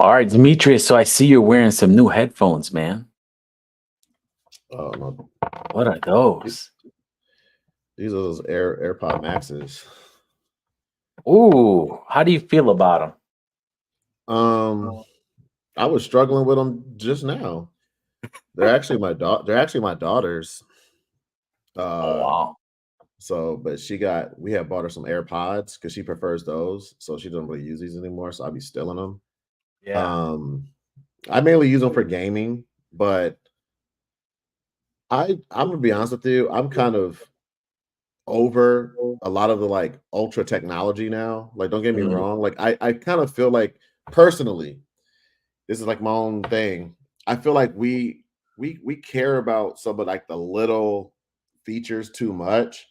All right, Demetrius. So I see you're wearing some new headphones, man. Oh no, What are those? these are those AirPod Maxes. Ooh, how do you feel about Um, I was struggling with them just now. They're actually my daughter's. them? Oh Uh, wow. but we had bought her some AirPods because she prefers those, so she doesn't really use these anymore. So I'll be stealing them. Yeah. Um, I mainly use them for gaming, but I'm gonna be honest with you. I'm kind of over a lot of the like ultra technology now. Like, don't get me Mm, wrong. Like, I kind of feel like personally, this is like my own thing. I feel like we care about some of like the little features too much.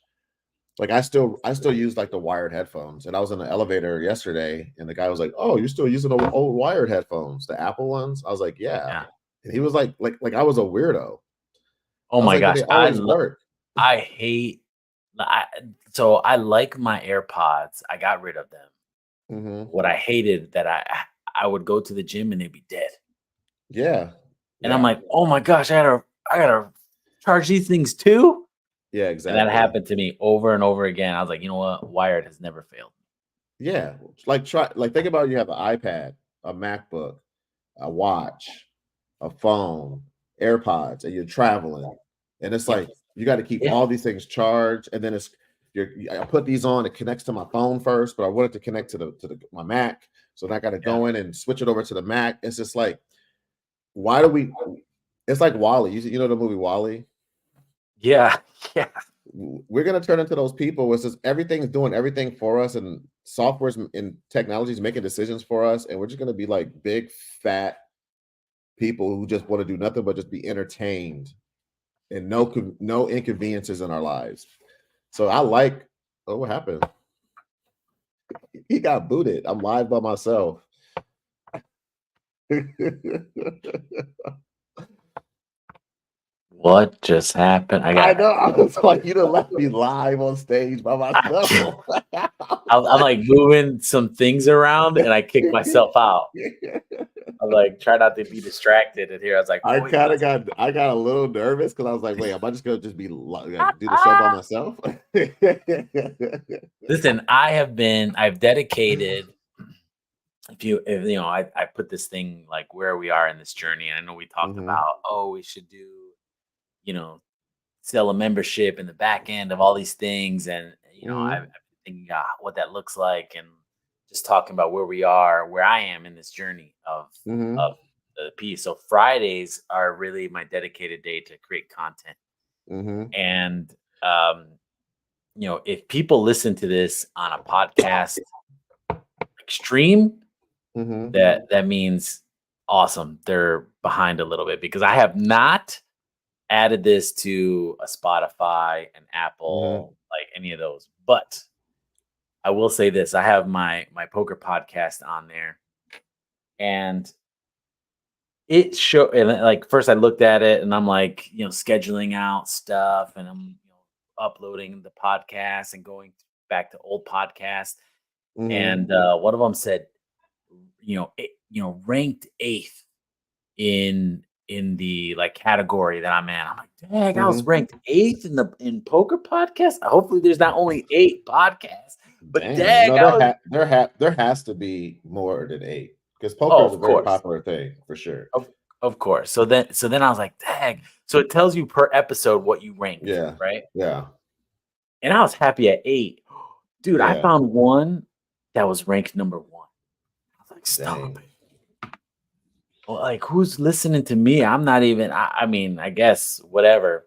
Like I still use like the wired headphones, and I was in the elevator yesterday, and the guy was like, "Oh, you're still using the old wired headphones, the Apple ones?" I was like, "Yeah," yeah. and he was like I was a weirdo. Oh I was my like, "But gosh. they always work." I hate. I, so I like my AirPods. I got rid of them. Hmm. What I hated that I would go to the gym and they'd be dead, Yeah, and I'm yeah, like, oh my gosh, I gotta charge these things too. yeah, And that exactly. happened to me over and over again. I was like, you know what? Wired has never failed. Yeah, like think about, you have an iPad, a MacBook, a watch, a phone, AirPods, and you're traveling, and it's Yep. like you got to keep Yeah. all these things charged, and then I put these on. It connects to my phone first, but I want it to connect to the my Mac, so then I got to Yeah. go in and switch it over to the Mac. It's just like, why do we? It's like Wally. You know the movie Wally. Yeah. Yeah. We're gonna turn into those people where it's just everything's doing everything for us, and software's and technology's making decisions for us, and we're just gonna be like big fat people who just want to do nothing but just be entertained and no inconveniences in our lives. So I like. Oh, what happened? He got booted. I'm live by myself. What just happened? I know. I was like, you done left me live on stage by I myself. I'm like moving some things around and I kicked myself out. I'm like, try not to be distracted. And here I was like, oh, wait, what's I got a little nervous because I was like, wait, am I just gonna just be do the show by myself? listen, I've dedicated if you know, I put this thing like where we are in this journey. And I know we talked Hmm. about, oh, we should do, you know, sell a membership in the back end of all these things. And, I've Hmm. been thinking what that looks like and just talking about where we are, where I am in this journey Hmm. of the piece. So Fridays are really my dedicated day to create content. Hmm. And, um, if people listen to this on a podcast like stream, Hmm. that means awesome. They're behind a little bit because I have not added this to a Spotify, an Hmm. Apple, like any of those. But I will say this: I have my poker podcast on there, and it show and like first I looked at it and I'm like, scheduling out stuff, and I'm uploading the podcast and going back to old podcasts, Hmm. and one of them said, ranked eighth in the like category that I'm in. I'm like, dang, I was Hmm. ranked eighth in poker podcast. Hopefully, there's not only eight podcasts, but Dang, dang, no, I was. there has to be more than eight because poker Oh, is a of very course, popular thing for sure. of course. So then I was like, dang. So it tells you per episode what you ranked, Yeah, right? yeah, And I was happy at eight, dude. I yeah. found one that was ranked number one. I was like, stop Dang. it. Well, like, who's listening to me? I'm not even. I mean, I guess whatever.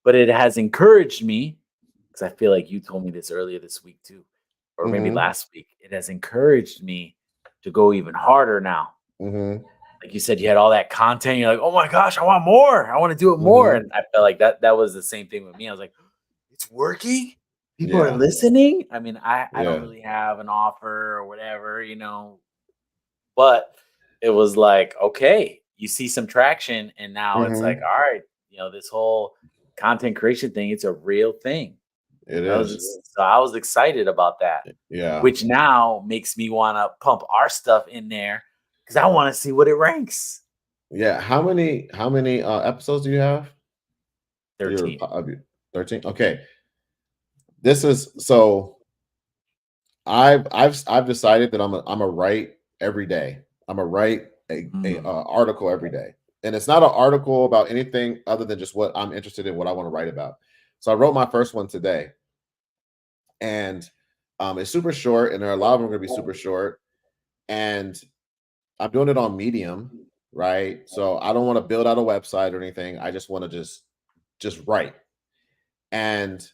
But it has encouraged me, because I feel like you told me this earlier this week too, or maybe Hmm. last week. It has encouraged me to go even harder now. Hmm. Like you said, you had all that content. You're like, oh my gosh, I want more. I want to do it more. Hmm. And I felt like that was the same thing with me. I was like, it's working. People are Yeah, listening. I mean, I don't yeah. really have an offer or whatever, but it was like, okay, you see some traction, and now it's like, Hmm. all right, this whole content creation thing, it's a real thing. It I was is. so I was excited about that, Yeah. which now makes me want to pump our stuff in there because I want to see what it ranks. Yeah. How many episodes do you have? 13. 13. Okay. This is so I've decided that I'm a write every day. I'm a write a article every day. And it's not an article about anything other than just what I'm interested in, what I want to write about. So I wrote my first one today. And it's super short, and there are a lot of them going to be super short. And I'm doing it on Medium, right? So I don't want to build out a website or anything. I just want to just write. And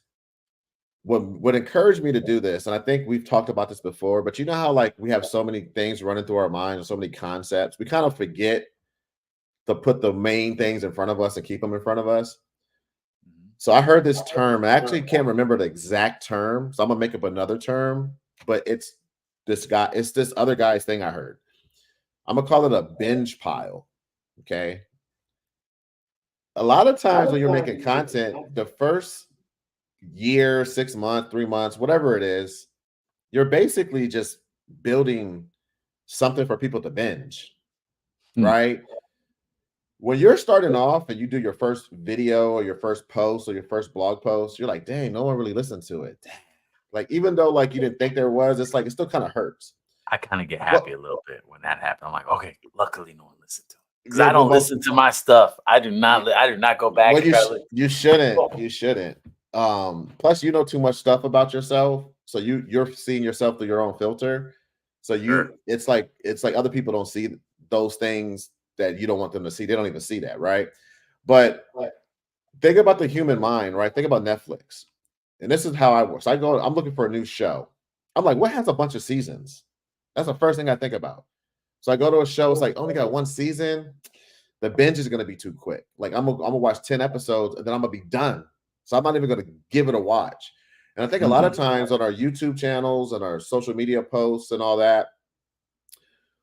what encouraged me to do this, and I think we've talked about this before, but you know how like we have so many things running through our minds and so many concepts, we kind of forget to put the main things in front of us and keep them in front of us. So I heard this term. I actually can't remember the exact term, so I'm gonna make up another term, but it's this other guy's thing I heard. I'm gonna call it a binge pile. Okay. A lot of times when you're making content, the first year, 6 months, 3 months, whatever it is, you're basically just building something for people to binge, right? When you're starting off and you do your first video or your first post or your first blog post, you're like, dang, no one really listened to it. Like, even though like you didn't think there was, it's like it still kind of hurts. I kind of get happy a little bit when that happened. I'm like, okay, luckily no one listened to it. Because I don't listen to my stuff. I do not go back. Well, you shouldn't. You shouldn't. Plus, you know too much stuff about yourself, so you're seeing yourself through your own filter. So it's like other people don't see those things that you don't want them to see. They don't even see that, right? But think about the human mind, right? Think about Netflix, and this is how I work. So I'm looking for a new show. I'm like, what has a bunch of seasons? That's the first thing I think about. So I go to a show. It's like only got one season. The binge is going to be too quick. Like I'm gonna watch 10 episodes and then I'm gonna be done. So I'm not even going to give it a watch. And I think a lot of times on our YouTube channels and our social media posts and all that,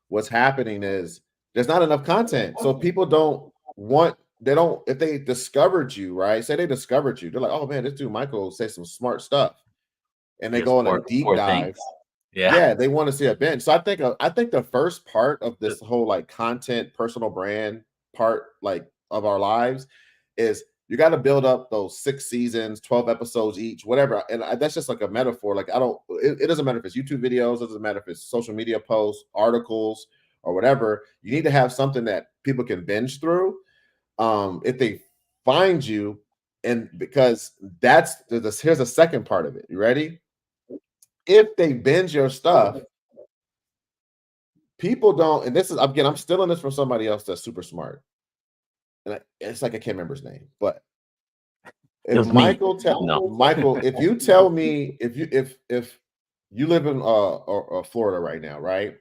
what's happening is there's not enough content. So people if they discovered you, right? Say they discovered you, they're like, oh man, this dude Michael says some smart stuff. And they go on a deep dive. Yeah, they want to see a binge. So I think the first part of this whole like content, personal brand part like of our lives is you got to build up those 6 seasons, 12 episodes each, whatever. And that's just like a metaphor. Like it doesn't matter if it's YouTube videos, it doesn't matter if it's social media posts, articles, or whatever. You need to have something that people can binge through. If they find you, and because here's the second part of it. You ready? If they binge your stuff, people don't, and this is again, I'm stealing this from somebody else that's super smart. And it's like I can't remember his name, but if Michael, if you tell me if you live in Florida right now, right?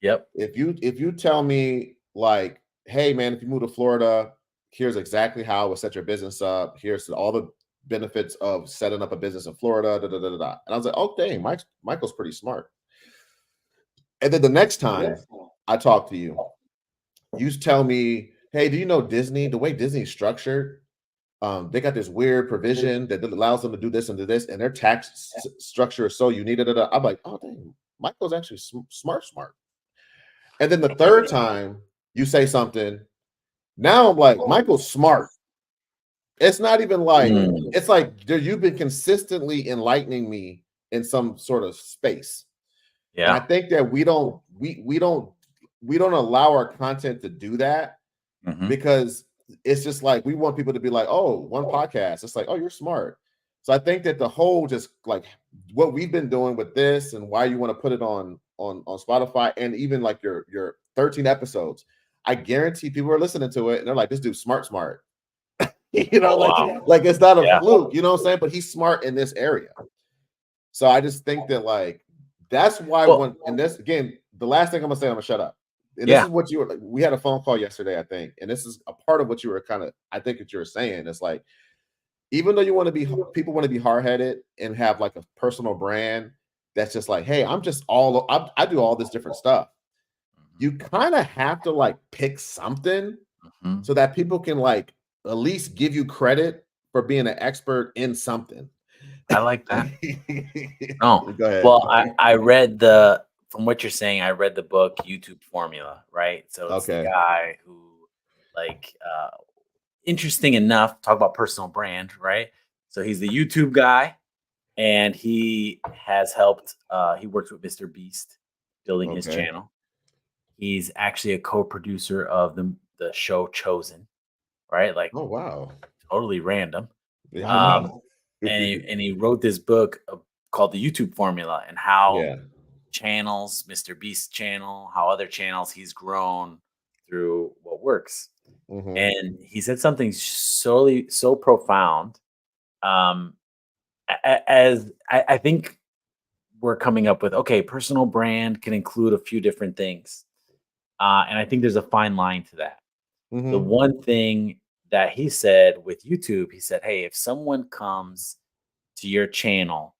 Yep. If you tell me like, hey man, if you move to Florida, here's exactly how I would set your business up. Here's all the benefits of setting up a business in Florida. And I was like, oh dang, Michael's pretty smart. And then the next time I talk to you, you tell me, hey, do you know Disney? The way Disney's structured, they got this weird provision that allows them to do this and do this, and their tax structure is so unique. I'm like, oh dang, Michael's actually smart. And then the third time you say something, now I'm like, Michael's smart. It's not even like it's like you've been consistently enlightening me in some sort of space. Yeah, and I think that we don't allow our content to do that because it's just like we want people to be like, oh, one podcast. It's like, oh, you're smart. So I think that the whole just like what we've been doing with this and why you want to put it on Spotify and even like your 13 episodes, I guarantee people are listening to it and they're like, this dude's smart. You know, like it's not a fluke, you know what I'm saying? But he's smart in this area. So I just think that like that's why and this again, the last thing I'm gonna say, I'm gonna shut up. And this is what you were like. We had a phone call yesterday, I think, and this is a part of what you were I think that you were saying. It's like, even though people want to be hard-headed and have like a personal brand that's just like, hey, I do all this different stuff. You kind of have to like pick something so that people can like at least give you credit for being an expert in something. I like that. Oh, go ahead. Well, I read from what you're saying, I read the book YouTube Formula, right? So it's the Okay. guy who, like, interesting enough, talk about personal brand, right? So he's the YouTube guy, and he has helped. He works with Mr. Beast, building his Okay. channel. He's actually a co-producer of the show Chosen, right? Like Oh wow. totally random. Yeah, I Um, know. and he wrote this book called the YouTube Formula, and how Yeah. channels, Mr. Beast channel, how other channels he's grown through what works. Hmm. And he said something so profound. Um, as I think we're coming up with, okay, personal brand can include a few different things. And I think there's a fine line to that. The Hmm. one thing that he said with YouTube, he said, hey, if someone comes to your channel,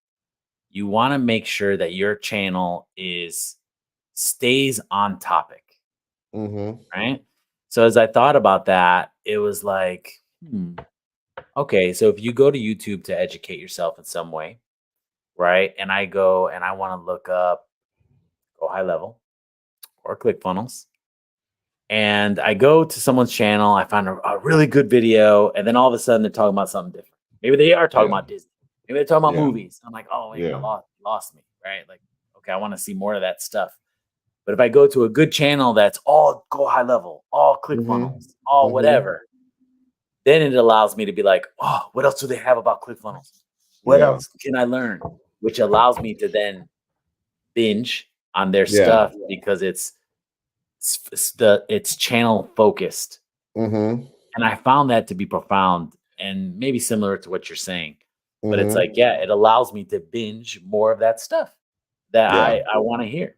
you want to make sure that your channel is stays on topic, Hmm. right? So as I thought about that, it was like, okay, so if you go to YouTube to educate yourself in some way, right? And I go and I want to look up Go High Level or ClickFunnels, and I go to someone's channel, I find a really good video, and then all of a sudden they're talking about something different. Maybe they are talking Yeah. about Disney. Maybe they're talking about Yeah. movies. I'm like, oh wait, I Yeah. lost me, right? Like, okay, I want to see more of that stuff. But if I go to a good channel that's all Go High Level, all Hmm. ClickFunnels, all Hmm. whatever, then it allows me to be like, oh, what else do they have about ClickFunnels? What Yeah. else can I learn? Which allows me to then binge on their Yeah. stuff because it's channel focused. Hmm. And I found that to be profound and maybe similar to what you're saying. But it's like, Hmm. yeah, it allows me to binge more of that stuff that Yeah. I want to hear.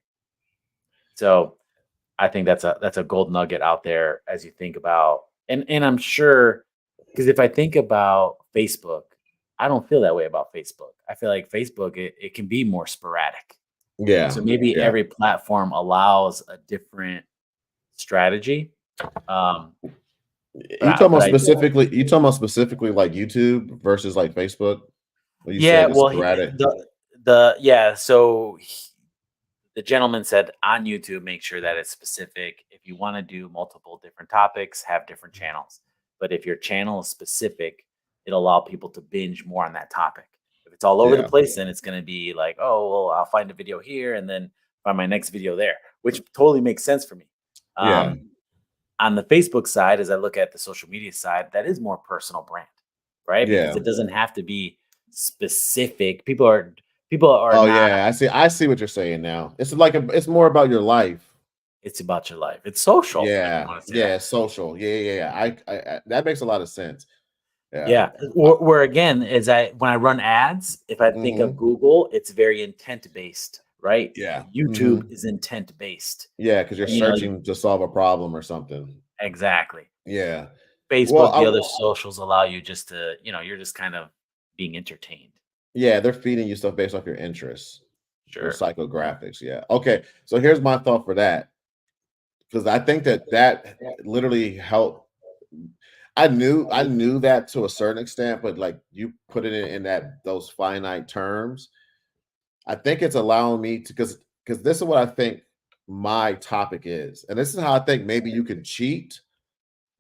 So I think that's a gold nugget out there as you think about, and I'm sure, because if I think about Facebook, I don't feel that way about Facebook. I feel like Facebook, it can be more sporadic. Yeah. So maybe Yeah. every platform allows a different strategy. Um, You talking about specifically like YouTube versus like Facebook? When you yeah, said it's well, sporadic. yeah. So the gentleman said on YouTube, make sure that it's specific. If you want to do multiple different topics, have different channels. But if your channel is specific, it'll allow people to binge more on that topic. If it's all over the Yeah. place, then it's going to be like, oh, well, I'll find a video here and then find my next video there, which totally makes sense for me. Yeah. On the Facebook side, as I look at the social media side, that is more personal brand, right? Because Yeah. it doesn't have to be specific. People are Oh not. yeah. I see what you're saying now. It's more about your life. It's about your life. It's social, if you Yeah. want to say that. Yeah. Social. Yeah. Yeah. Yeah. I that makes a lot of sense. Yeah. Yeah. Where again, is when I run ads, if I think of Hmm. Google, it's very intent based, right? Yeah. YouTube Hmm. is intent based. Yeah. Because you're You know, searching to solve a problem or something. exactly. Yeah. Well, Facebook, the other socials allow you just to, you're just kind of being entertained. yeah, they're feeding you stuff based off your interests. Those Sure. psychographics. Yeah. Okay. So here's my thought for that. Because I think that literally helped. I knew that to a certain extent, but like you put it in that those finite terms, I think it's allowing me to because this is what I think my topic is, and this is how I think maybe you can cheat,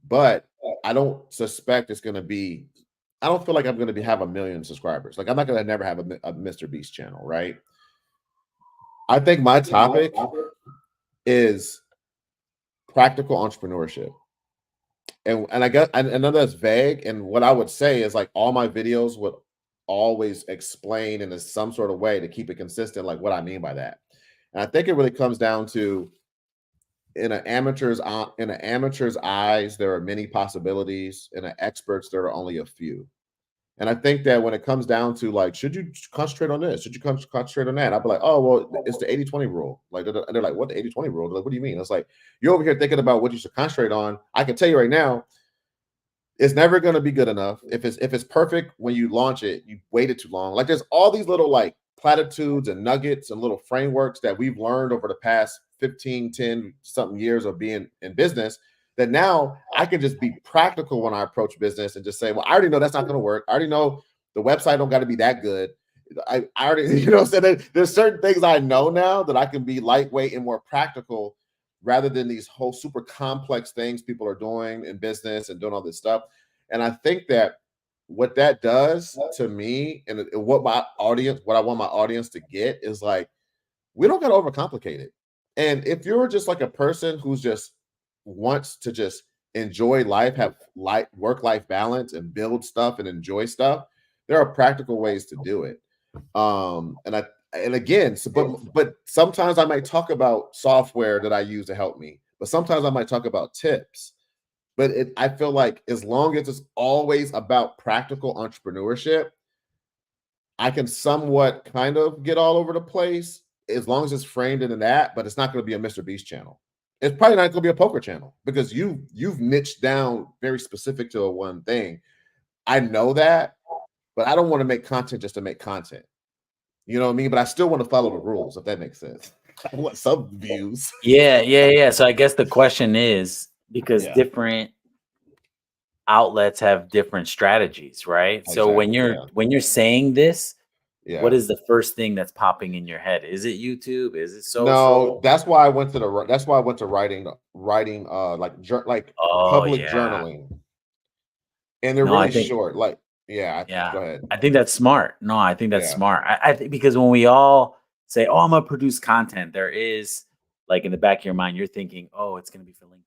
but I don't suspect it's going to be. I don't feel like I'm going to have a million subscribers. Like I'm not going to never have a Mr. Beast channel, right? I think my topic is practical entrepreneurship. And I guess I know that's vague. And what I would say is like all my videos would always explain in some sort of way to keep it consistent, like what I mean by that. And I think it really comes down to in an amateur's eyes, there are many possibilities. In an expert's, there are only a few. And I think that when it comes down to like, should you concentrate on this? Should you concentrate on that? I'd be like, oh, well, it's the 80-20 rule. Like, they're like, what the 80-20 rule? They're like, what do you mean? It's like, you're over here thinking about what you should concentrate on. I can tell you right now, it's never going to be good enough. If it's perfect when you launch it, you waited too long. Like, there's all these little like platitudes and nuggets and little frameworks that we've learned over the past 15, 10 something years of being in business that now I can just be practical when I approach business and just say, well, I already know that's not going to work. I already know the website don't got to be that good. I already, you know, so there's certain things I know now that I can be lightweight and more practical rather than these whole super complex things people are doing in business and doing all this stuff. And I think that what that does to me and what my audience, what I want my audience to get is like, we don't got to overcomplicate it. And if you're just like a person who's just wants to just enjoy life, have life, work-life balance and build stuff and enjoy stuff, there are practical ways to do it. And again, so but sometimes I might talk about software that I use to help me, but sometimes I might talk about tips. But I feel like as long as it's always about practical entrepreneurship, I can somewhat kind of get all over the place as long as it's framed into that, but it's not going to be a Mr. Beast channel. It's probably not going to be a poker channel because you've niched down very specific to a one thing. I know that, but I don't want to make content just to make content. You know what I mean? But I still want to follow the rules, if that makes sense. I want some views. Yeah. So I guess the question is because Yeah. different outlets have different strategies, right? So when Exactly, you're saying this, yeah. what is the first thing that's popping in your head? Is it YouTube? Is it No, social? that's why I went to writing like Oh public yeah. journaling. And they're No, I really think short. Like, yeah, yeah. go ahead. I think that's smart. No, I think that's Yeah. smart. I think because when we all say, "Oh, I'm gonna produce content," there is like in the back of your mind, you're thinking, "Oh, it's gonna be for LinkedIn.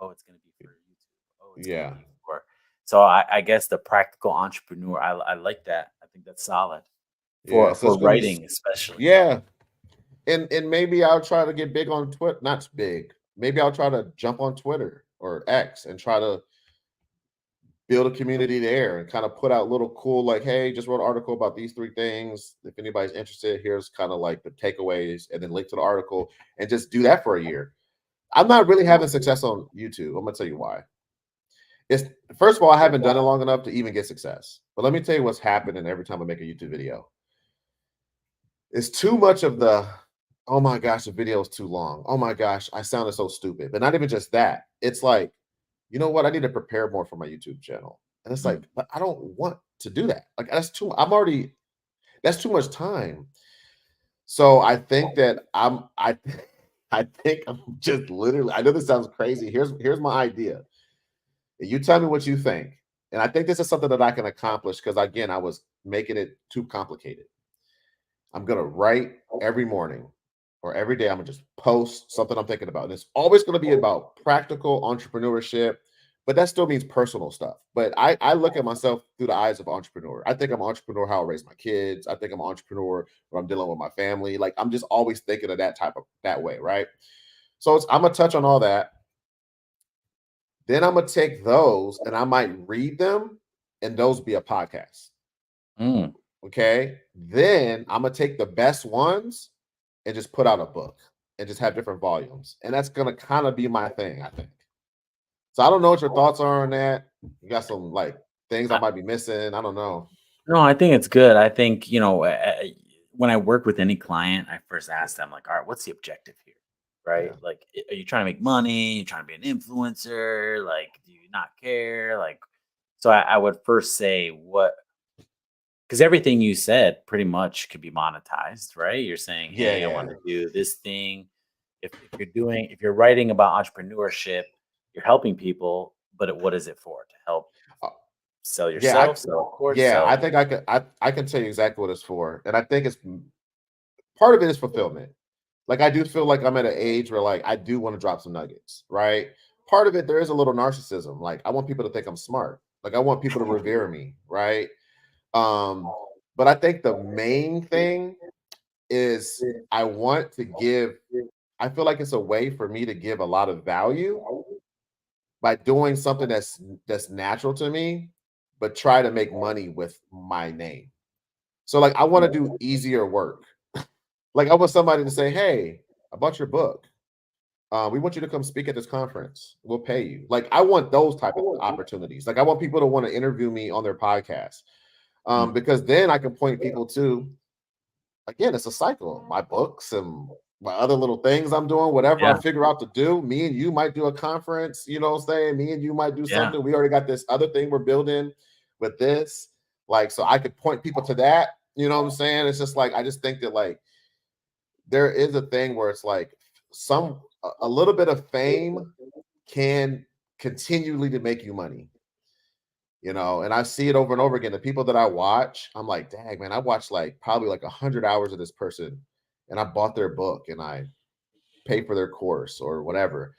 Oh, it's gonna be for YouTube. Oh, it's gonna Yeah. be for." So I guess the practical entrepreneur. I like that. I think that's solid Yeah. So for it's gonna be writing, especially. yeah. And maybe I'll try to get big on Twitter. Not big. Maybe I'll try to jump on Twitter or X and try to build a community there and kind of put out little cool, like, hey, just wrote an article about these three things. If anybody's interested, here's kind of like the takeaways and then link to the article and just do that for a year. I'm not really having success on YouTube. I'm gonna tell you why. It's first of all, I haven't done it long enough to even get success. But let me tell you what's happening every time I make a YouTube video. It's too much of the, oh my gosh, the video is too long. Oh my gosh, I sounded so stupid. But not even just that. It's like, you know what? I need to prepare more for my YouTube channel. And it's like, Mm. but I don't want to do that. Like that's too much time. So I think that I think I'm just literally, I know this sounds crazy. Here's my idea. You tell me what you think. And I think this is something that I can accomplish because again, I was making it too complicated. I'm gonna write every morning or every day. I'm gonna just post something I'm thinking about. And it's always gonna be about practical entrepreneurship, but that still means personal stuff. But I look at myself through the eyes of an entrepreneur. I think I'm an entrepreneur how I raise my kids. I think I'm an entrepreneur when I'm dealing with my family. Like I'm just always thinking of that way, right? So I'm gonna touch on all that. Then I'm gonna take those and I might read them, and those be a podcast. Mm. Okay. Then I'm gonna take the best ones and just put out a book and just have different volumes. And that's gonna kind of be my thing, I think. So I don't know what your thoughts are on that. You got some like things I I, might be missing. I don't know. no, I think it's good. I think when I work with any client, I first ask them like, "All right, what's the objective here?" Right? Yeah. Like, are you trying to make money? You trying to be an influencer? Like, do you not care? Like, so I would first say what because everything you said pretty much could be monetized, right? You're saying, Yeah, "Hey, I yeah. want to do this thing." If you're writing about entrepreneurship, you're helping people, but what is it for? To help Uh, sell yeah, yourself, sell a course, yeah, I sell. think I can tell you exactly what it's for. And I think it's part of it is fulfillment. Like I do feel like I'm at an age where like I do want to drop some nuggets, right? Part of it there is a little narcissism. Like I want people to think I'm smart. Like I want people to revere me, right? Um, but I think the main thing is I want to give, I feel like it's a way for me to give a lot of value by doing something that's natural to me, but try to make money with my name. So like I want to do easier work. Like I want somebody to say, "Hey, I bought your book. We want you to come speak at this conference. We'll pay you." Like I want those type of opportunities. Like I want people to want to interview me on their podcast, Mm, because then I can point people to again. It's a cycle. My books and my other little things I'm doing, whatever I yeah, figure out to do. Me and you might do a conference. You know what I'm saying? Me and you might do yeah. something. We already got this other thing we're building with this. Like so, I could point people to that. You know what I'm saying? It's just like I just think that like there is a thing where it's like a little bit of fame can continually to make you money, you know. And I see it over and over again. The people that I watch, I'm like, dang man, I watched like probably like 100 hours of this person, and I bought their book and I pay for their course or whatever.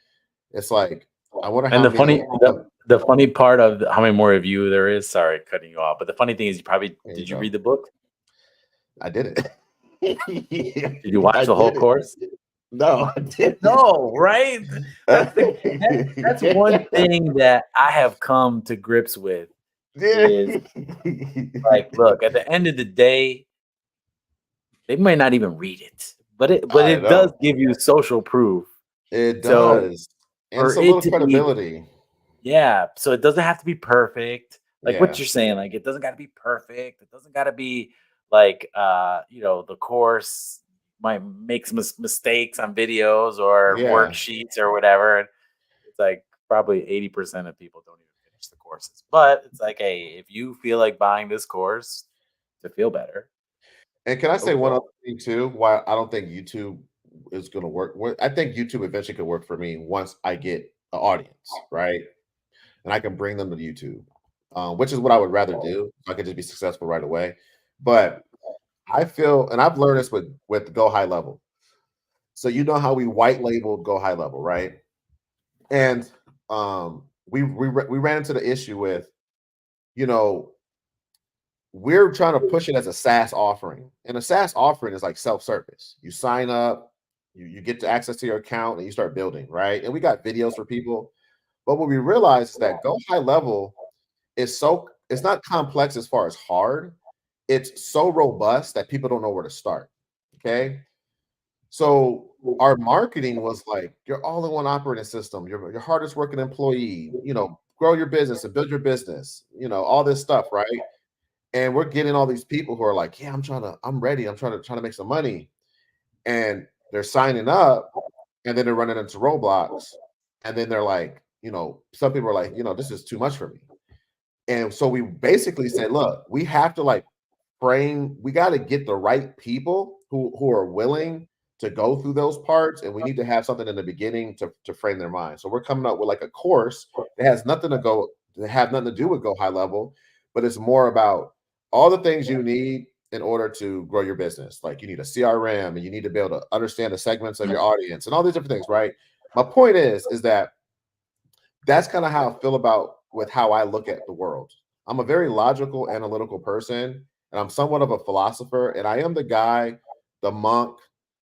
It's like I wonder And how many. the funny part of how many more of you there is. Sorry, cutting you off. But the funny thing is, There you did you go. read the book? I did it. Did you watch I the whole did it. course? No, I didn't. No, right? That's one thing that I have come to grips with is like, look, at the end of the day, they might not even read it, but I it does know. give you social proof. It So does. And it's for a it little to be, credibility. yeah, so it doesn't have to be perfect. Like what Yeah. you're saying, like it doesn't got to be perfect. It doesn't got to be like the course might make some mistakes on videos or Yeah. worksheets or whatever. And it's like probably 80% of people don't even finish the courses. But it's like, hey, if you feel like buying this course to feel better, And can I go say one for other it. thing too? Why I don't think YouTube is going to work. I think YouTube eventually could work for me once I get an audience, right? And I can bring them to YouTube, which is what I would rather do. So I could just be successful right away. But I feel, and I've learned this with Go High Level. So you know how we white labeled Go High Level, right? And we ran into the issue with, you know, we're trying to push it as a SaaS offering. And a SaaS offering is like self-service. You sign up, you get to access to your account and you start building, right? And we got videos for people. But what we realized is that Go High Level it's not complex as far as hard. It's so robust that people don't know where to start. Okay. So our marketing was like your all-in-one operating system, your hardest working employee, grow your business and build your business, all this stuff, right? And we're getting all these people who are like, yeah, I'm ready. I'm trying to make some money. And they're signing up and then they're running into roadblocks. And then they're like, some people are like, this is too much for me. And so we basically said, look, we have to like we got to get the right people who are willing to go through those parts. And we need to have something in the beginning to frame their mind. So we're coming up with like a course that has nothing to do with Go High Level, but it's more about all the things you need in order to grow your business. Like you need a CRM and you need to be able to understand the segments of your audience and all these different things, right? My point is that that's kind of how I feel about with how I look at the world. I'm a very logical, analytical person, and I'm somewhat of a philosopher. And I am the guy, the monk,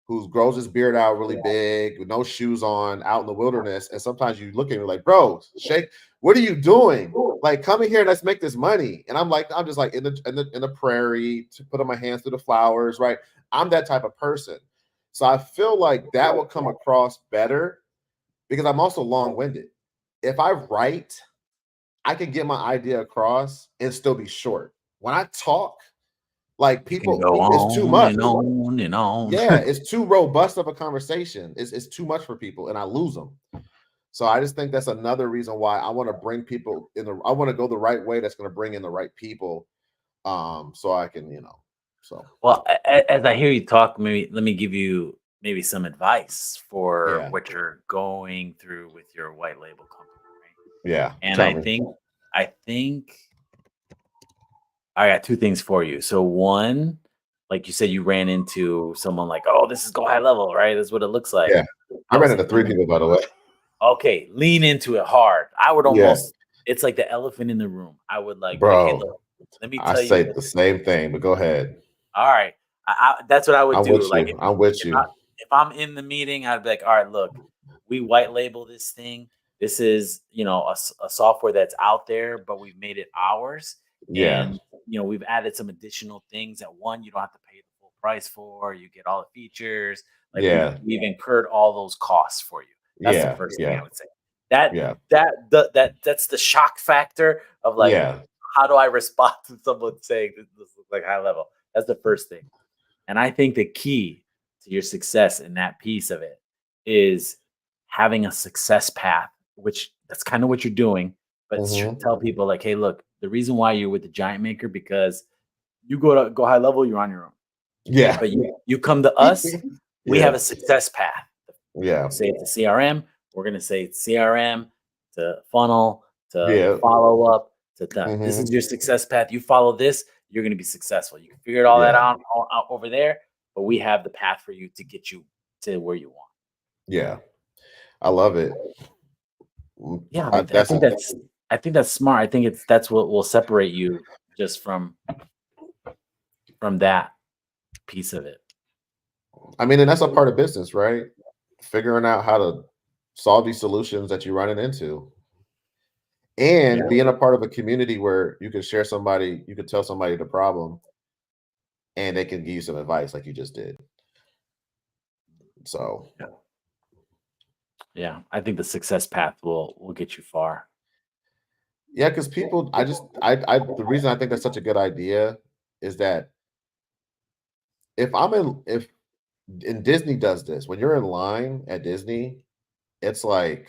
who grows his beard out really big with no shoes on, out in the wilderness. And sometimes you look at me like, bro, shake, what are you doing? Like, come in here and let's make this money. And I'm just like in the prairie to put on my hands through the flowers, right? I'm that type of person. So I feel like that will come across better because I'm also long-winded. If I write, I can get my idea across and still be short. When I talk, like You can people, go it's too on much. and on and on. Yeah, it's too robust of a conversation. It's too much for people, and I lose them. So I just think that's another reason why I want to bring people I want to go the right way. That's going to bring in the right people, so I can, So Well, as I hear you talk, maybe let me give you maybe some advice for yeah, what you're going through with your white label company, right? yeah. And Tell me. I think I got two things for you. So one, like you said, you ran into someone like, oh, this is Go High Level, right? That's what it looks like. Yeah, I I would ran say into three people, by the way. okay, lean into it hard. I would Yeah, almost, it's like the elephant in the room. I would like be like, hey, bro. look, let me I tell you say what the this same is. thing, but go ahead. All right. That's what I would I'm do. with Like you. I'm with you. if I'm in the meeting, I'd be like, all right, look, we white label this thing. This is, a software that's out there, but we've made it ours. Yeah, And, we've added some additional things that one, you don't have to pay the full price for. You get all the features. Like yeah, we've incurred all those costs for you. That's the yeah, first thing yeah, I would say. That yeah, that's the shock factor of like, yeah. how do I respond to someone saying this looks like high level? That's the first thing. And I think the key to your success in that piece of it is having a success path, which that's kind of what you're doing. But Mhm. tell people like, hey, look, the reason why you're with the giant maker because You go high level, you're on your own. Yeah. But you come to us, we have a success path. Yeah. Say it's a CRM, we're gonna say it's CRM to funnel to follow up to that. This is your success path. You follow this, you're gonna be successful. You can figure all that out over there, but we have the path for you to get you to where you want. Yeah. I love it. Yeah, I think that's smart. I think that's what will separate you just from that piece of it. I mean, and that's a part of business, right? Figuring out how to solve these solutions that you're running into. And being a part of a community where you can tell somebody the problem and they can give you some advice like you just did. So yeah, I think the success path will get you far. Yeah, because people, the reason I think that's such a good idea is that if Disney does this, when you're in line at Disney, it's like,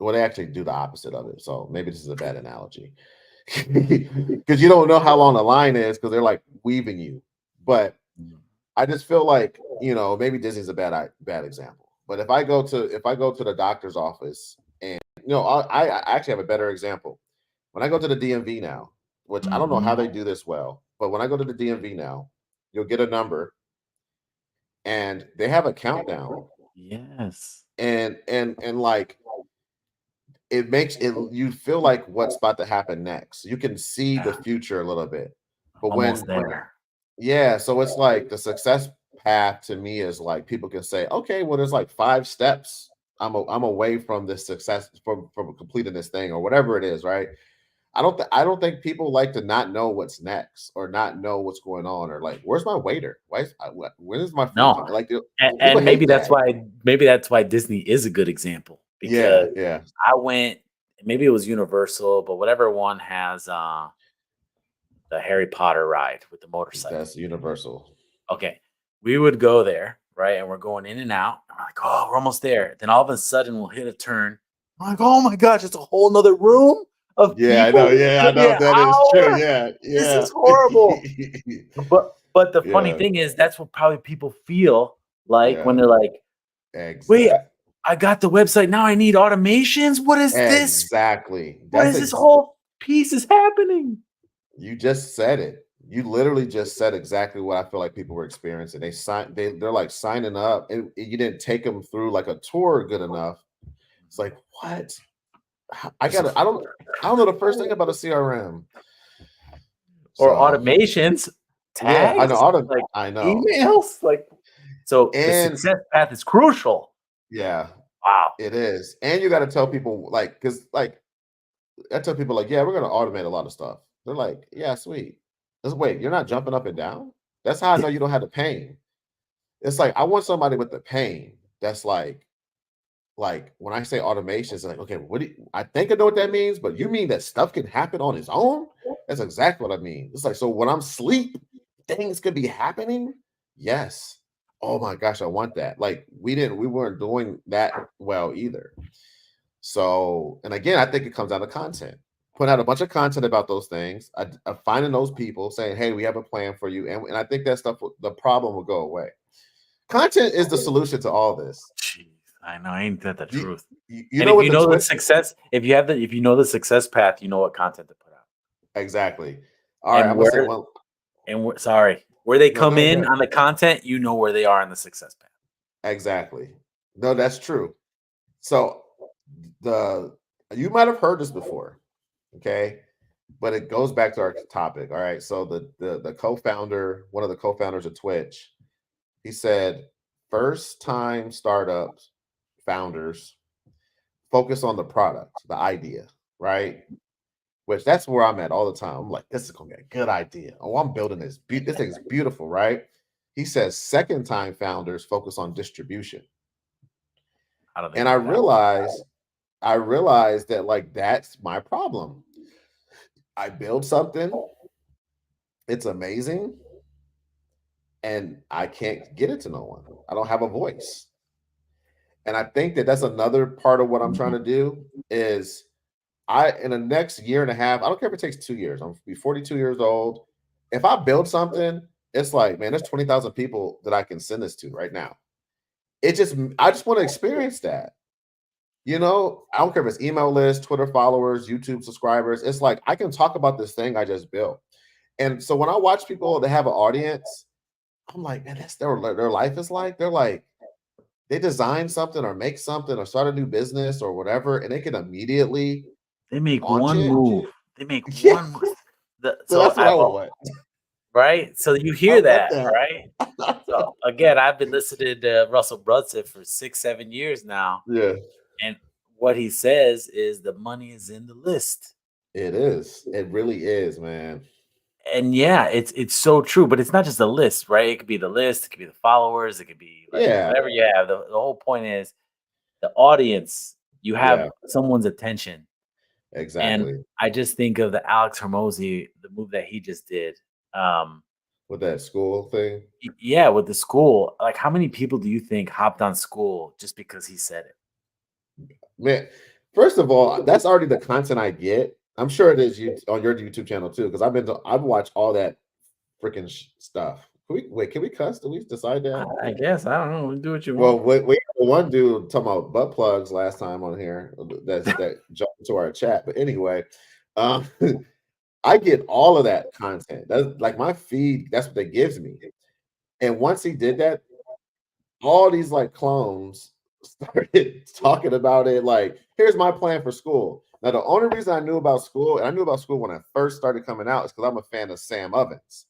well, they actually do the opposite of it. So maybe this is a bad analogy because you don't know how long the line is because they're like weaving you. But I just feel like, maybe Disney's a bad example. But if I go to the doctor's office and, I actually have a better example. When I go to the DMV now, which I don't know how they do this well, but when I go to the DMV now, you'll get a number and they have a countdown. Yes. And like, it makes it, you feel like what's about to happen next. You can see the future a little bit. But almost there. Yeah, so it's like the success path to me is like people can say, okay, well, there's like 5 steps. I'm away from this success from completing this thing or whatever it is, right? I don't think people like to not know what's next or not know what's going on or like, where's my waiter? When is my food No. coming? Like, and maybe that's why Disney is a good example because yeah. I went, maybe it was Universal, but whatever one has the Harry Potter ride with the motorcycle. That's Universal. Okay. We would go there, right? And we're going in and out. And we're like, oh, we're almost there. Then all of a sudden we'll hit a turn. I'm like, oh my gosh, it's a whole nother room of people. I know. Yeah, I know that is true. Yeah. This is horrible. But the funny thing is, that's what probably people feel like when they're like, wait, I got the website. Now I need automations. What is this? Exactly. What is this whole piece is happening? You just said it. You literally just said exactly what I feel like people were experiencing. They're like signing up and you didn't take them through like a tour good enough. It's like, what? I don't know the first thing about a CRM. Or automations. Tags, I know. I know. Emails. So the success path is crucial. Yeah. Wow. It is. And you got to tell people I tell people yeah, we're going to automate a lot of stuff. They're like, yeah, sweet. Wait, you're not jumping up and down? That's how I know you don't have the pain. It's like, I want somebody with the pain that's like when I say automation, it's like, okay, I think I know what that means, but you mean that stuff can happen on its own? That's exactly what I mean. It's like, so when I'm asleep, things could be happening? Yes. Oh my gosh, I want that. Like we weren't doing that well either. So, and again, I think it comes down to content. Putting out a bunch of content about those things, finding those people, saying, hey, we have a plan for you. And I think that stuff, the problem will go away. Content is the solution to all this. Jeez, I know, ain't that the truth? You know, if you know the success, if you know the success path, you know what content to put out. Exactly. All right, I'm gonna say one. And sorry, where they come in on the content, you know where they are in the success path. Exactly. No, that's true. So you might have heard this before, okay? But it goes back to our topic. All right. So the co-founder, one of the co-founders of Twitch, he said, first time startups, founders focus on the product, the idea, right? Which that's where I'm at all the time. I'm like, this is gonna be a good idea. Oh, I'm building this. This thing's beautiful, right? He says second time founders focus on distribution. And I realized that like that's my problem. I build something, it's amazing, and I can't get it to no one. I don't have a voice. And I think that that's another part of what I'm trying to do is in the next year and a half, I don't care if it takes 2 years. I'm gonna be 42 years old. if I build something, it's like, man, there's 20,000 people that I can send this to right now. I just want to experience that. You know, I don't care if it's email list, Twitter followers, YouTube subscribers. It's like I can talk about this thing I just built. And so when I watch people that have an audience, I'm like, man, that's their life is like. They're like, they design something or make something or start a new business or whatever, and they can immediately They make launch one it. move. They make Yeah. one move. So So that's what I want. right. So you I hear want that, that. right? So again, I've been listening to Russell Brunson for 6, 7 years now, Yeah, and what he says is the money is in the list. it is. It really is, man. And yeah, it's so true, but it's not just a list, right? It could be the list, it could be the followers, it could be like Yeah, whatever you have. The whole point is the audience, you have yeah, someone's attention. And exactly. I just think of the Alex Hormozy, the move that he just did. Um, With that school thing. yeah, with the school. Like, how many people do you think hopped on school just because he said it? Man, first of all, that's already the content I get. I'm sure it is you on your YouTube channel too, because I've watched all that freaking stuff. Can we cuss? Did we decide that? I guess I don't know. Do what you Well, want. we had one dude talking about butt plugs last time on here. That jumped into our chat. But anyway, um, I get all of that content. That's like my feed. That's what they gives me. And once he did that, all these like clones started talking about it. Like, here's my plan for school. Now, the only reason I knew about school, and I knew about school when I first started coming out, is because I'm a fan of Sam Ovens.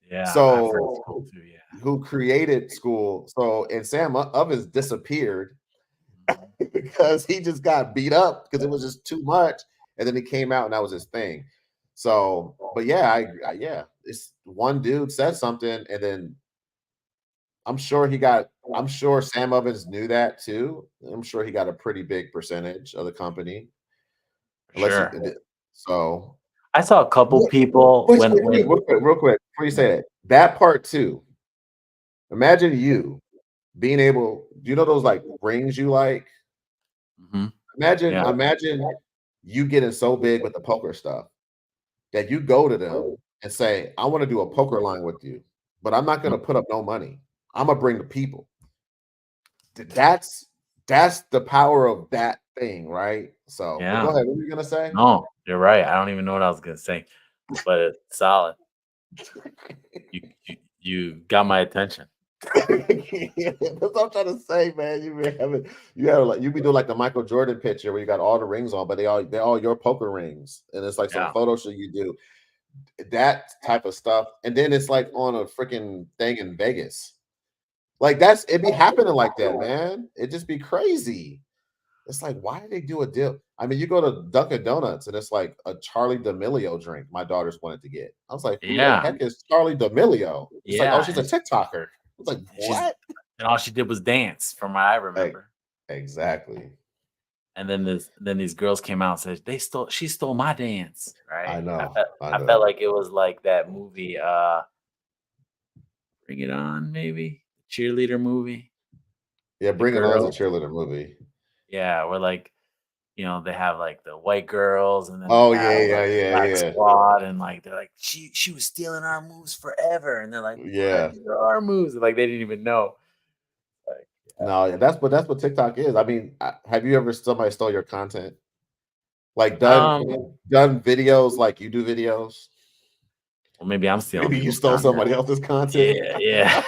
Yeah, I've heard school So, too. Yeah. who created school? So, and Sam Ovens disappeared Mhm. because he just got beat up because it was just too much. And then he came out and that was his thing. So, but yeah, yeah, it's one dude said something, and then I'm sure Sam Ovens knew that too. I'm sure he got a pretty big percentage of the company. For Unless he sure. did. So I saw a couple people when real quick, before you say that part too. Imagine you being able, do you know those like rings you like? Mhm. Imagine, Yeah. imagine you getting so big with the poker stuff that you go to them and say, I want to do a poker line with you, but I'm not Mm, gonna put up no money. I'm gonna bring the people. That's that's the power of that thing, right? So, but go yeah. ahead. What were you gonna say? No, you're right. I don't even know what I was gonna say, but it's solid. You got my attention. That's what I'm trying to say, man. You have like you be doing like the Michael Jordan picture where you got all the rings on, but they're all your poker rings, and it's like some Yeah. photo shoot you do that type of stuff, and then it's like on a freaking thing in Vegas. Like it be happening like that, man. It just be crazy. It's like, why did they do a deal? I mean, you go to Dunkin' Donuts and it's like a Charlie D'Amelio drink. My daughters wanted to get. I was like, who the Yeah. heck is Charlie D'Amelio? It's like, oh, Yeah. she's a TikToker. I was like, She's what? and all she did was dance from what I Like, remember. exactly. And then these girls came out and said, she stole my dance, I right? know. I I felt know. like it was like that movie, Bring It On, maybe? Cheerleader movie Yeah, with the Bring It On is a girls. cheerleader movie. Yeah, where like, they have like the white girls and then they Oh have yeah, like yeah, the yeah, black yeah, squad and like they're like, she was stealing our moves forever. And they're like, what? yeah. These are our moves. And like they didn't even know. Like, No, yeah, that's what TikTok is. I mean, have you ever somebody stole your content? Like yeah. done videos like you do videos? Well, maybe I'm stealing Maybe you people's stole content. somebody else's content. Yeah, yeah.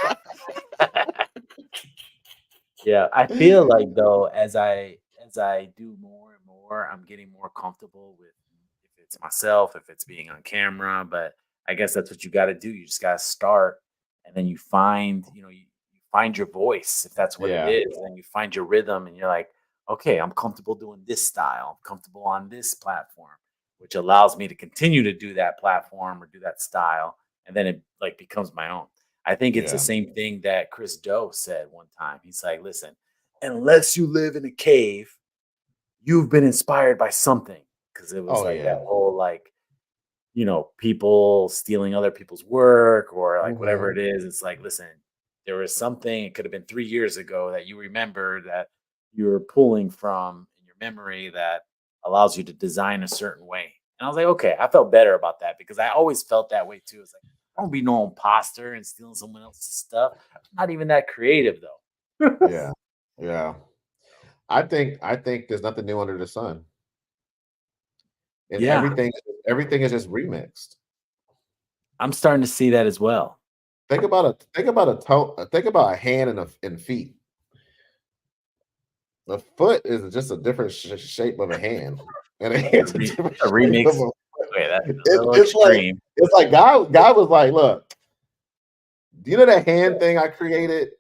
Yeah, I feel like though, as I do more and more, I'm getting more comfortable with if it's myself, if it's being on camera. But I guess that's what you got to do. You just got to start, and then you find, you find your voice if that's what it Yeah, is, and you find your rhythm, and you're like, okay, I'm comfortable doing this style. I'm comfortable on this platform, which allows me to continue to do that platform or do that style, and then it like becomes my own. I think it's the yeah. same thing that Chris Doe said one time. He's like, listen, unless you live in a cave, you've been inspired by something. Cause it was Oh like that yeah. whole like, people stealing other people's work or like whatever Mhm. it is. It's like, listen, there was something, it could have been 3 years ago that you remember that you're pulling from in your memory that allows you to design a certain way. And I was like, okay, I felt better about that because I always felt that way too. It's like, I don't be no imposter and stealing someone else's stuff. I'm not even that creative though. Yeah. Yeah. I think there's nothing new under the sun. And Yeah, everything is just remixed. I'm starting to see that as well. Think about a hand and feet. The foot is just a different shape of a hand, and a hand's a different A shape of remix. a Okay, that's a It, little it's like extreme. God was like, look, do you know that hand thing I created?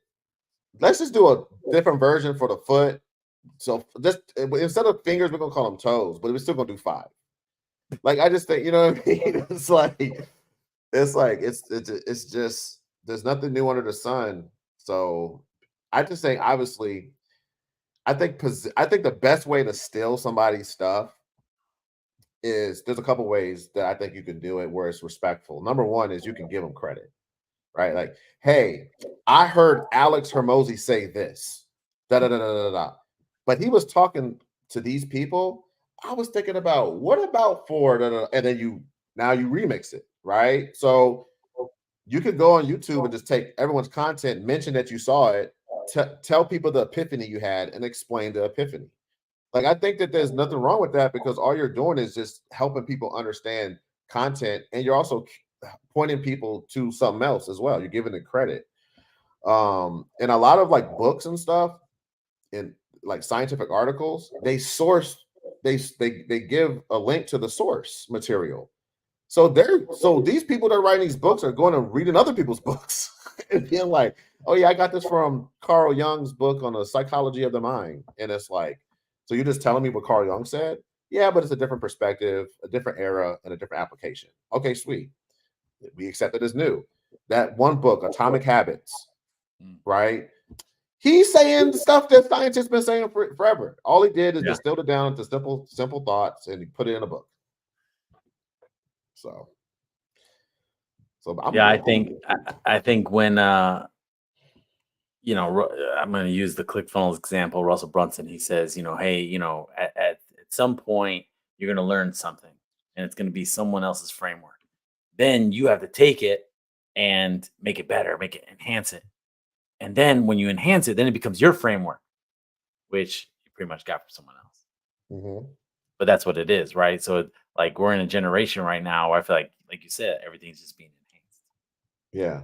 Let's just do a different version for the foot. So just instead of fingers, we're gonna call them toes, but we're still gonna do 5. Like I just think, you know what I mean? It's just there's nothing new under the sun. So I just think obviously I think the best way to steal somebody's stuff is there's a couple ways that I think you can do it where it's respectful. Number one is you can give them credit, right? Like, hey, I heard Alex Hermosi say this, da da da da da da. But he was talking to these people. I was thinking about what about for da, da, da, and then now you remix it, right? So you could go on YouTube and just take everyone's content, mention that you saw it, tell people the epiphany you had, and explain the epiphany. Like, I think that there's nothing wrong with that because all you're doing is just helping people understand content, and you're also pointing people to something else as well. You're giving it credit. And a lot of like books and stuff in like scientific articles, they give a link to the source material. So these people that are writing these books are going and reading other people's books and being like, oh yeah, I got this from Carl Jung's book on the psychology of the mind. And it's like, so you're just telling me what Carl Jung said? Yeah, but it's a different perspective, a different era, and a different application. Okay, sweet. We accept it as new. That one book, Atomic Habits, right? He's saying stuff that scientists been saying forever. All he did is Yeah. distilled it down to simple thoughts and he put it in a book. So Yeah, I think when I'm going to use the ClickFunnels example. Russell Brunson, he says, hey, at some point you're going to learn something, and it's going to be someone else's framework. Then you have to take it and make it better, enhance it, and then when you enhance it, then it becomes your framework, which you pretty much got from someone else. Mhm. But that's what it is, right? So like we're in a generation right now where I feel like you said, everything's just being enhanced. Yeah.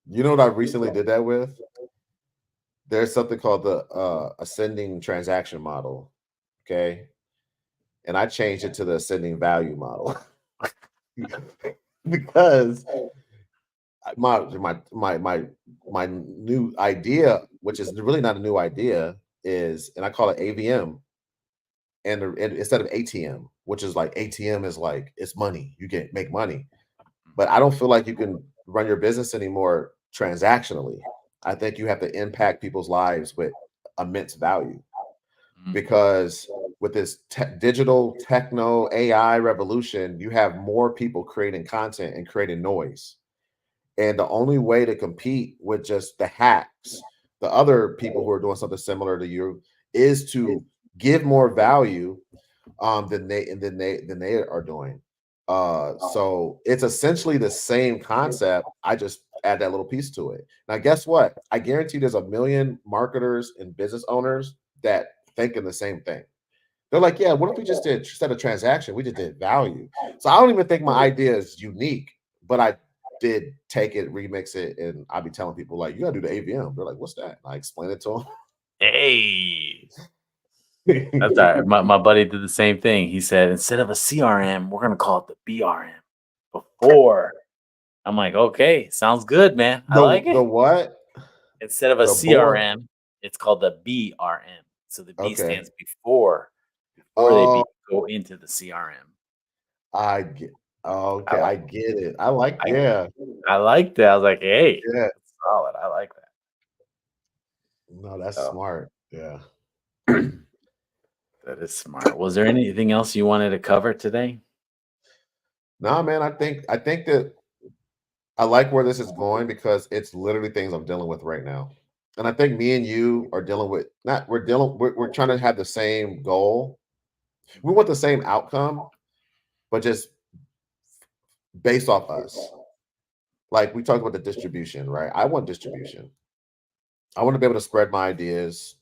You know what I recently did that with? There's something called the ascending transaction model. Okay. And I changed it to the ascending value model because my new idea, which is really not a new idea, is, and I call it AVM, and instead of ATM, which is like ATM is like it's money, you can make money, but I don't feel like you can run your business anymore transactionally. I think you have to impact people's lives with immense value because with this digital techno AI revolution, you have more people creating content and creating noise. And the only way to compete with just the hacks, the other people who are doing something similar to you, is to give more value than they are doing. So it's essentially the same concept. I just add that little piece to it. Now, guess what? I guarantee there's a million marketers and business owners that think in the same thing. They're like, yeah, what if we just did instead of transaction, we just did value? So I don't even think my idea is unique, but I did take it, remix it, and I'll be telling people like, you gotta do the AVM. They're like, what's that? And I explain it to Hey, them. that's all right. My buddy did the same thing. He said, instead of a CRM, we're gonna call it the BRM. Before, I'm like, okay, sounds good, man. I like The it. what? Instead of a The board? CRM, it's called the BRM. So the B Okay. stands before they Oh, go into the CRM. I get I okay, like I get it. I like, I yeah, I like that. I was like, hey, yeah. that's solid. I like that. No, that's So smart. Yeah. that is smart. Was there anything else you wanted to cover today? No, man, I think that I like where this is going because it's literally things I'm dealing with right now. And I think me and you are dealing with not we're trying to have the same goal. We want the same outcome, but just based off us. like we talked about the distribution, right? I want distribution. I want to be able to spread my ideas,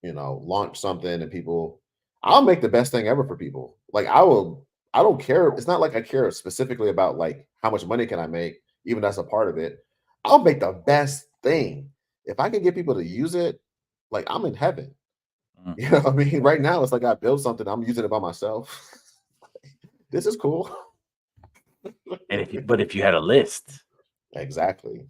launch something and people. I'll make the best thing ever for people. Like I don't care. It's not like I care specifically about like how much money can I make, even that's a part of it. I'll make the best thing. If I can get people to use it, like I'm in heaven. Mm. You know what I mean? Right now, it's like I built something, I'm using it by myself. This is cool. And if you had a list, Exactly.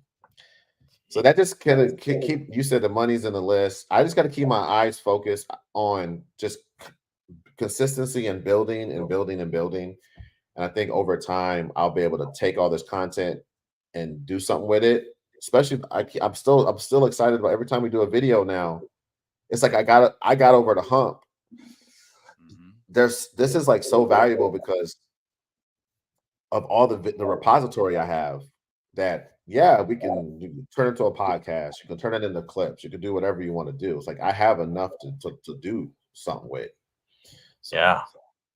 So that just kind of keep, you said the money's in the list. I just got to keep my eyes focused on just consistency and building and building and building. And I think over time I'll be able to take all this content and do something with it. Especially I'm still excited about every time we do a video now. It's like I got over the hump. mhm, This is like so valuable because of all the repository I have, that yeah, you can turn it into a podcast, you can turn it into clips, you can do whatever you want to do. It's like I have enough to do something with. So yeah,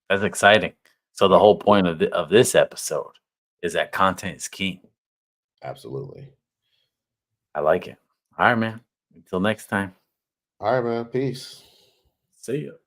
that's exciting. So the yeah, whole point of this episode is that content is king. absolutely. I like it. All right, man. Until next time. All right, man. Peace. See you.